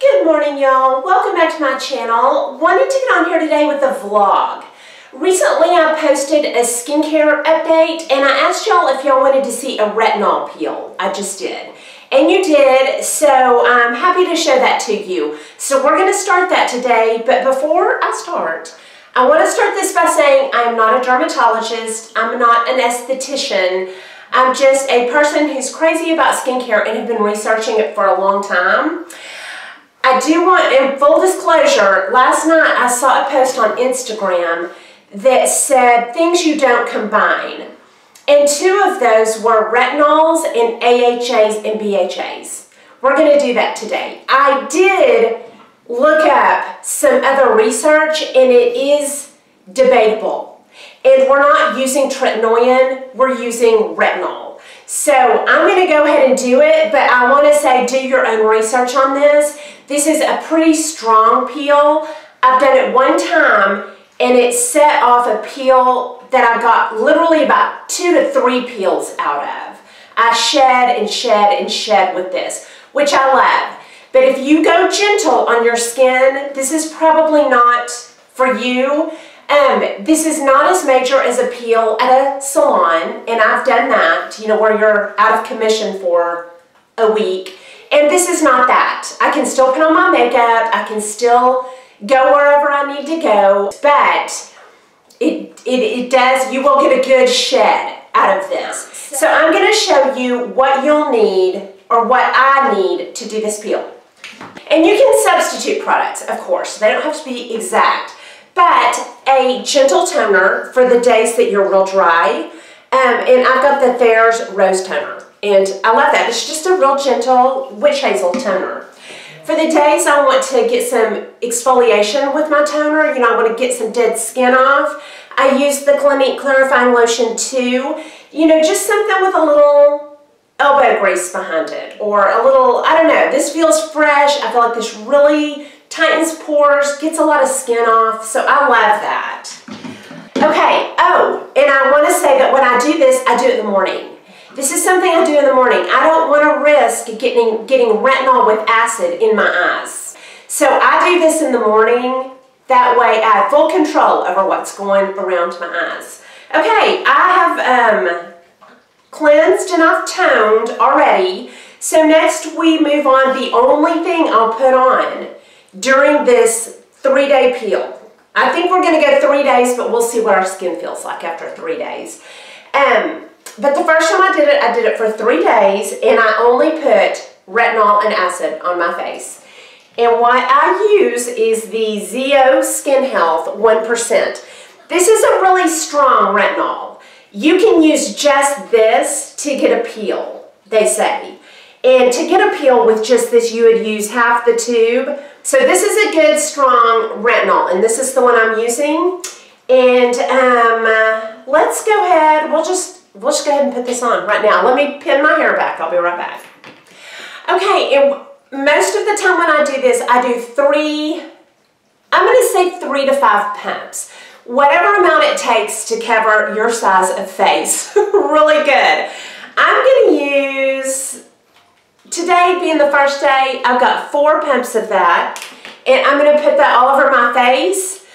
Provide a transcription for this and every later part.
Good morning, y'all. Welcome back to my channel. Wanted to get on here today with a vlog. Recently I posted a skincare update and I asked y'all if y'all wanted to see a retinol peel. I just did. And you did, so I'm happy to show that to you. So we're going to start that today, but before I start, I want to start this by saying I'm not a dermatologist, I'm not an esthetician, I'm just a person who's crazy about skincare and have been researching it for a long time. I do want, in full disclosure, last night I saw a post on Instagram that said things you don't combine. And two of those were retinols and AHAs and BHAs. We're going to do that today. I did look up some other research and it is debatable. And we're not using tretinoin, we're using retinol. So I'm going to go ahead and do it, but I want to say do your own research on this. This is a pretty strong peel. I've done it one time and it set off a peel that I got literally about 2 to 3 peels out of. I shed and shed and shed with this, which I love. But if you go gentle on your skin, this is probably not for you. This is not as major as a peel at a salon, and I've done that, you know, where you're out of commission for a week. And this is not that. I can still put on my makeup, I can still go wherever I need to go, but it does, you will get a good shed out of this. So I'm going to show you what you'll need, or what I need to do this peel. And you can substitute products, of course. They don't have to be exact. But a gentle toner for the days that you're real dry. And I've got the Thayer's Rose Toner. And I love that. It's just a real gentle witch hazel toner. For the days I want to get some exfoliation with my toner, you know, I want to get some dead skin off, I use the Clinique Clarifying Lotion too. You know, just something with a little elbow grease behind it. Or a little, I don't know, this feels fresh. I feel like this really tightens pores, gets a lot of skin off, so I love that. Okay, oh, and I want to say that when I do this, I do it in the morning. This is something I do in the morning. I don't want to risk getting retinol with acid in my eyes. So I do this in the morning. That way I have full control over what's going around my eyes. Okay, I have cleansed and I've toned already. So next we move on. The only thing I'll put on during this 3-day peel. I think we're going to go 3 days, but we'll see what our skin feels like after 3 days. But the first time I did it for 3 days, and I only put retinol and acid on my face. And what I use is the Zeo Skin Health 1%. This is a really strong retinol. You can use just this to get a peel, they say. And to get a peel with just this, you would use half the tube. So this is a good, strong retinol, and this is the one I'm using. And let's go ahead, we'll just go ahead and put this on right now. Let me pin my hair back, I'll be right back. Okay, and most of the time when I do this, I do I'm going to say 3 to 5 pumps. Whatever amount it takes to cover your size of face. Really good. I'm going to use, today being the first day, I've got 4 pumps of that, and I'm going to put that all over my face.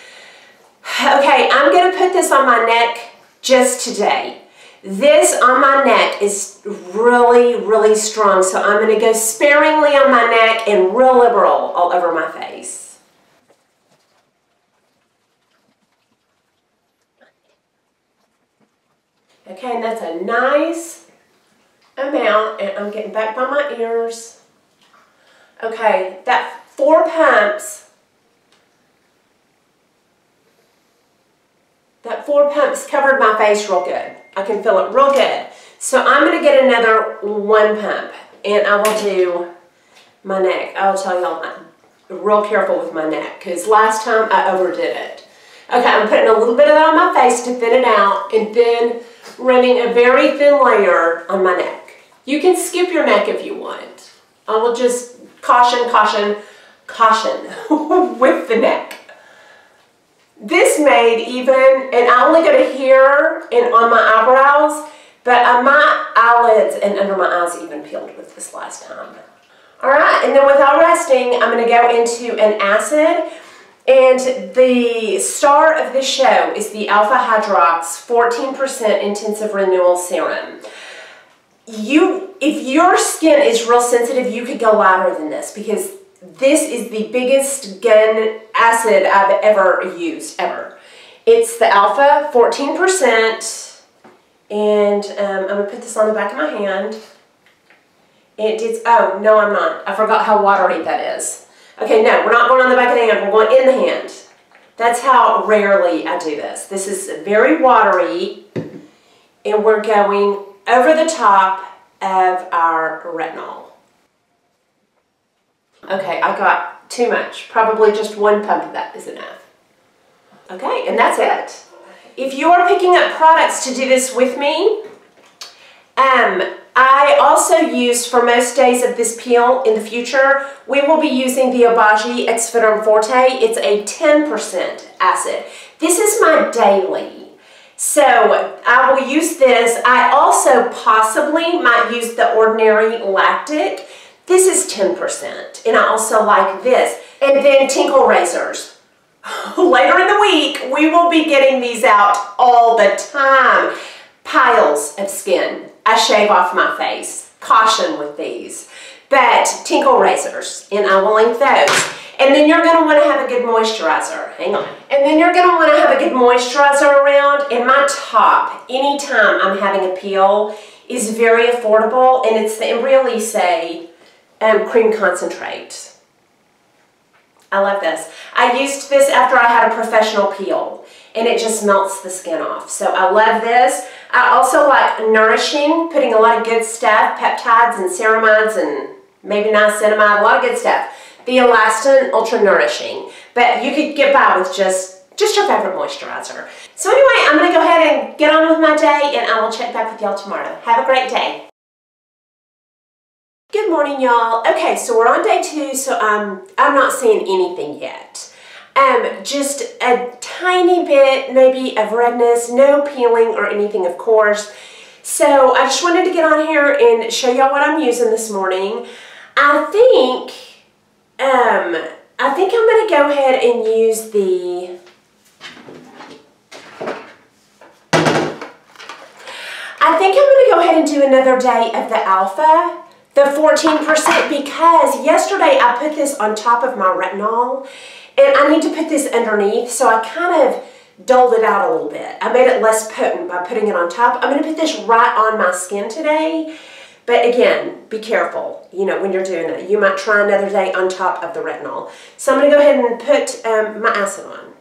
Okay, I'm going to put this on my neck just today. This on my neck is really, really strong, so I'm going to go sparingly on my neck and real liberal all over my face. Okay, and that's a nice amount, and I'm getting back by my ears. Okay, that 4 pumps, covered my face real good. I can feel it real good. So I'm going to get another 1 pump, and I will do my neck. I will tell y'all, I'm real careful with my neck, because last time I overdid it. Okay, I'm putting a little bit of that on my face to thin it out, and then running a very thin layer on my neck. You can skip your neck if you want. I will just caution, caution, caution with the neck. This made even, and I only go to here and on my eyebrows, but my eyelids and under my eyes even peeled with this last time. All right, and then without resting, I'm going to go into an acid. And the star of this show is the Alpha Hydrox 14% Intensive Renewal Serum. If your skin is real sensitive, you could go lighter than this because this is the biggest gun acid I've ever used, ever. It's the Alpha 14%, and I'm going to put this on the back of my hand. Oh, no, I'm not. I forgot how watery that is. Okay, no, we're not going on the back of the hand. We're going in the hand. That's how rarely I do this. This is very watery, and we're going over the top of our retinol. Okay, I got too much. Probably just one pump of that is enough. Okay, and that's it. If you are picking up products to do this with me, I also use, for most days of this peel in the future, we will be using the Obagi Exfoliant Forte. It's a 10% acid. This is my daily. So I will use this. I also possibly might use the Ordinary Lactic. This is 10%. And I also like this. And then Tinkle Razors. Later in the week, we will be getting these out all the time. Piles of skin I shave off my face. Caution with these. But Tinkle Razors, and I will link those. And then you're going to want to have a good moisturizer. Hang on. And then you're going to want to have a good moisturizer around. And my top, anytime I'm having a peel, is very affordable. And it's the Embryolisse Cream Concentrate. I love this. I used this after I had a professional peel. And it just melts the skin off. So I love this. I also like Nourishing, putting a lot of good stuff, peptides and ceramides and maybe niacinamide, a lot of good stuff. The Elastin Ultra Nourishing. But you could get by with just your favorite moisturizer. So anyway, I'm going to go ahead and get on with my day, and I will check back with y'all tomorrow. Have a great day. Good morning, y'all. Okay, so we're on day 2, so I'm not seeing anything yet. Just a tiny bit maybe of redness, no peeling or anything, of course. So I just wanted to get on here and show y'all what I'm using this morning. I think I'm going to go ahead and use the do another day of the Alpha, the 14%, because yesterday I put this on top of my retinol. And I need to put this underneath, so I kind of dulled it out a little bit. I made it less potent by putting it on top. I'm going to put this right on my skin today. But again, be careful, you know, when you're doing it. You might try another day on top of the retinol. So I'm going to go ahead and put my acid on.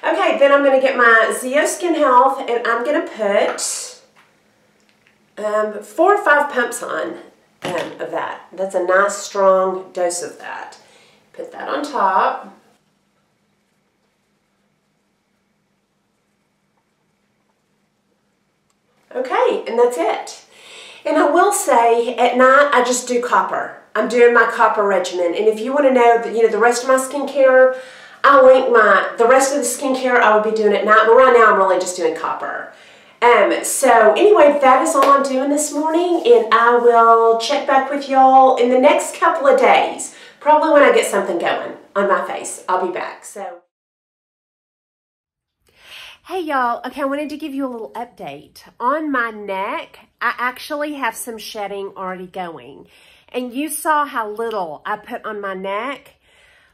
Okay, then I'm going to get my Zeo Skin Health, and I'm going to put 4 or 5 pumps on of that. That's a nice strong dose of that. Put that on top. Okay, and that's it. And I will say, at night, I just do copper. I'm doing my copper regimen. And if you want to know that, you know, the rest of my skincare, I'll link the rest of the skincare I will be doing at night. But right now, I'm really just doing copper. So anyway, that is all I'm doing this morning, and I will check back with y'all in the next couple of days. Probably when I get something going on my face. I'll be back. So, hey y'all. Okay, I wanted to give you a little update. On my neck, I actually have some shedding already going. And you saw how little I put on my neck.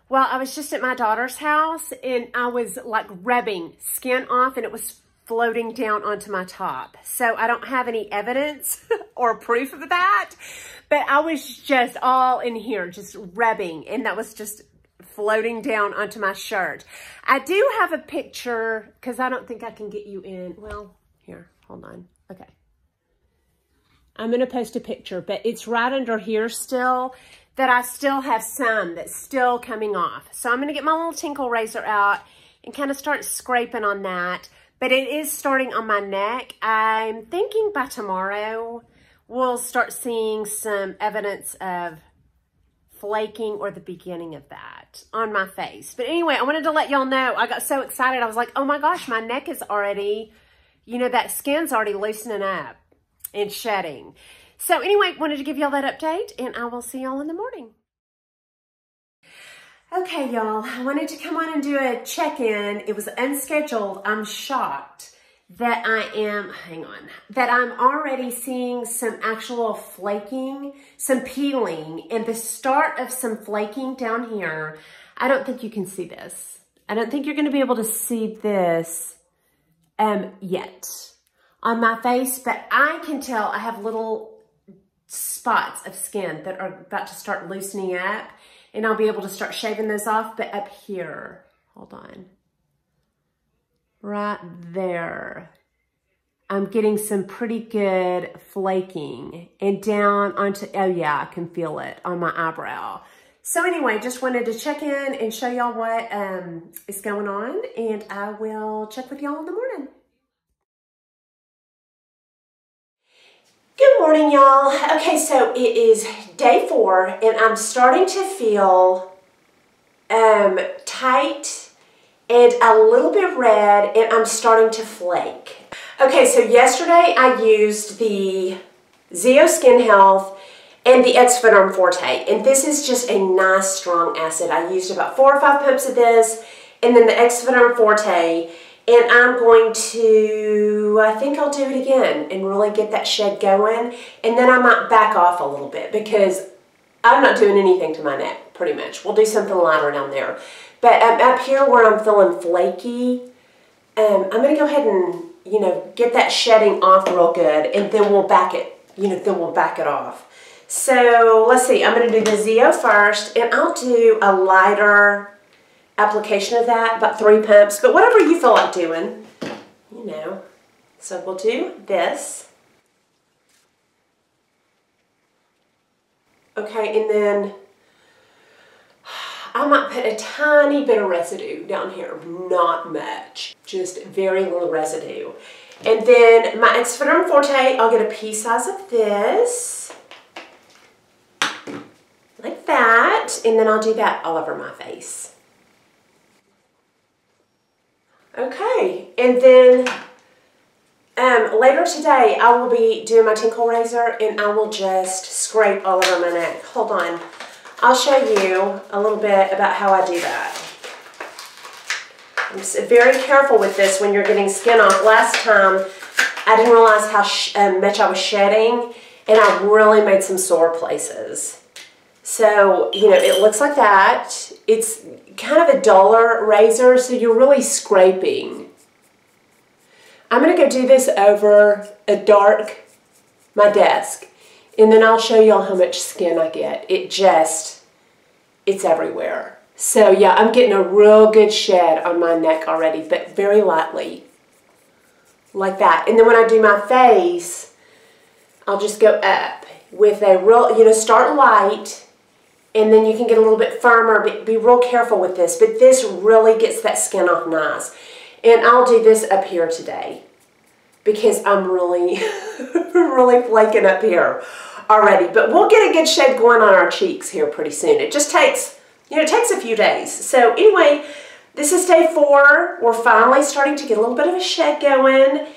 Well, I was just at my daughter's house, and I was like rubbing skin off, and it was floating down onto my top. So I don't have any evidence or proof of that, but I was just all in here just rubbing, and that was just floating down onto my shirt. I do have a picture, because I don't think I can get you in. Well, here, hold on. Okay. I'm going to post a picture, but it's right under here still that I still have some that's still coming off. So I'm going to get my little tinkle razor out and kind of start scraping on that. But it is starting on my neck. I'm thinking by tomorrow we'll start seeing some evidence of flaking or the beginning of that on my face. But anyway, I wanted to let y'all know. I got so excited. I was like, oh my gosh, my neck is already, you know, that skin's already loosening up and shedding. So anyway, wanted to give y'all that update, and I will see y'all in the morning. Okay, y'all, I wanted to come on and do a check-in. It was unscheduled. I'm shocked that I'm already seeing some actual flaking, some peeling, and the start of some flaking down here. I don't think you can see this. I don't think you're going to be able to see this yet on my face, but I can tell I have little spots of skin that are about to start loosening up, and I'll be able to start shaving those off. But up here, hold on, right there, I'm getting some pretty good flaking, and down onto, oh yeah, I can feel it on my eyebrow. So anyway, just wanted to check in and show y'all what is going on, and I will check with y'all in the morning. Good morning, y'all. Okay, so it is day 4, and I'm starting to feel tight and a little bit red, and I'm starting to flake. Okay, so yesterday I used the Zeo Skin Health and the Exfoliant Forte, and this is just a nice strong acid. I used about 4 or 5 pumps of this, and then the Exfoliant Forte, and I'm going to, I think I'll do it again and really get that shed going, and then I might back off a little bit because I'm not doing anything to my neck, pretty much. We'll do something lighter down there. But up here where I'm feeling flaky, I'm going to go ahead and, you know, get that shedding off real good, and then we'll back it, you know, then we'll back it off. So let's see, I'm going to do the Zeo first, and I'll do a lighter application of that, about 3 pumps, but whatever you feel like doing, you know. So we'll do this. Okay, and then I might put a tiny bit of residue down here, not much, just very little residue. And then my Exfoliant Forte, I'll get a pea size of this, like that, and then I'll do that all over my face. Okay, and then later today I will be doing my tinkle razor, and I will just scrape all over my neck. Hold on, I'll show you a little bit about how I do that. I'm just very careful with this when you're getting skin off. Last time I didn't realize how much I was shedding, and I really made some sore places. So, you know, it looks like that. It's kind of a duller razor, so you're really scraping. I'm going to go do this over my desk, and then I'll show y'all how much skin I get. It's everywhere. So yeah, I'm getting a real good shed on my neck already, but very lightly, like that. And then when I do my face, I'll just go up with a real, you know, start light, and then you can get a little bit firmer, but be real careful with this. But this really gets that skin off nice. And I'll do this up here today because I'm really, really flaking up here already. But we'll get a good shed going on our cheeks here pretty soon. It just takes, you know, it takes a few days. So anyway, this is day 4. We're finally starting to get a little bit of a shed going.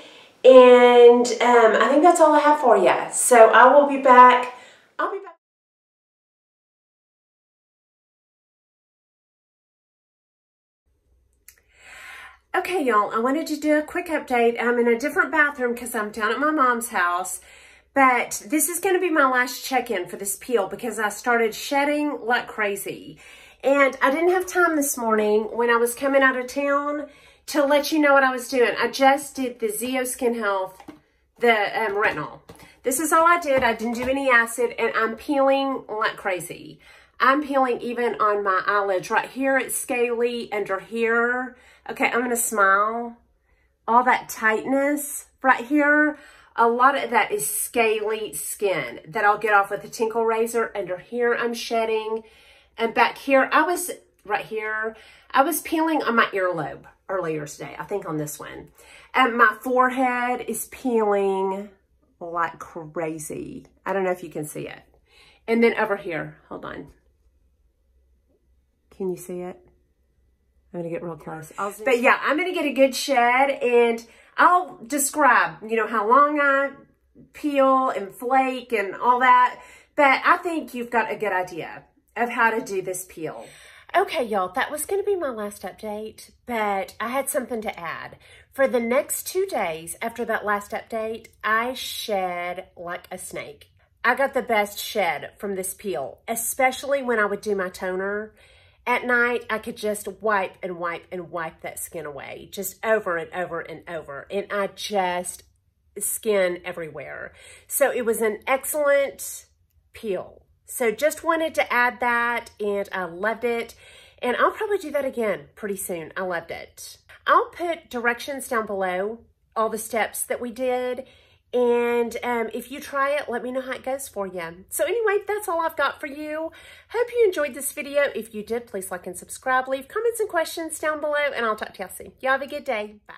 And I think that's all I have for you. So I will be back. I'll be back. Okay, y'all, I wanted to do a quick update. I'm in a different bathroom because I'm down at my mom's house, but this is going to be my last check-in for this peel because I started shedding like crazy. And I didn't have time this morning when I was coming out of town to let you know what I was doing. I just did the Zeo Skin Health, the retinol. This is all I did. I didn't do any acid, and I'm peeling like crazy. I'm peeling even on my eyelids. Right here, it's scaly. Under here, okay, I'm going to smile. All that tightness right here, a lot of that is scaly skin that I'll get off with a tinkle razor. Under here, I'm shedding. And back here, right here, I was peeling on my earlobe earlier today, I think on this one. And my forehead is peeling like crazy. I don't know if you can see it. And then over here, hold on. Can you see it? I'm gonna get real close. But yeah, I'm gonna get a good shed and I'll describe, you know, how long I peel and flake and all that. But I think you've got a good idea of how to do this peel. Okay, y'all, that was going to be my last update, but I had something to add. For the next 2 days after that last update, I shed like a snake. I got the best shed from this peel, especially when I would do my toner. At night, I could just wipe and wipe and wipe that skin away, just over and over and over, and I just skin everywhere. So it was an excellent peel. So just wanted to add that, and I loved it. And I'll probably do that again pretty soon. I loved it. I'll put directions down below, all the steps that we did. And if you try it, let me know how it goes for you. So anyway, that's all I've got for you. Hope you enjoyed this video. If you did, please like and subscribe. Leave comments and questions down below, and I'll talk to y'all soon. Y'all have a good day. Bye.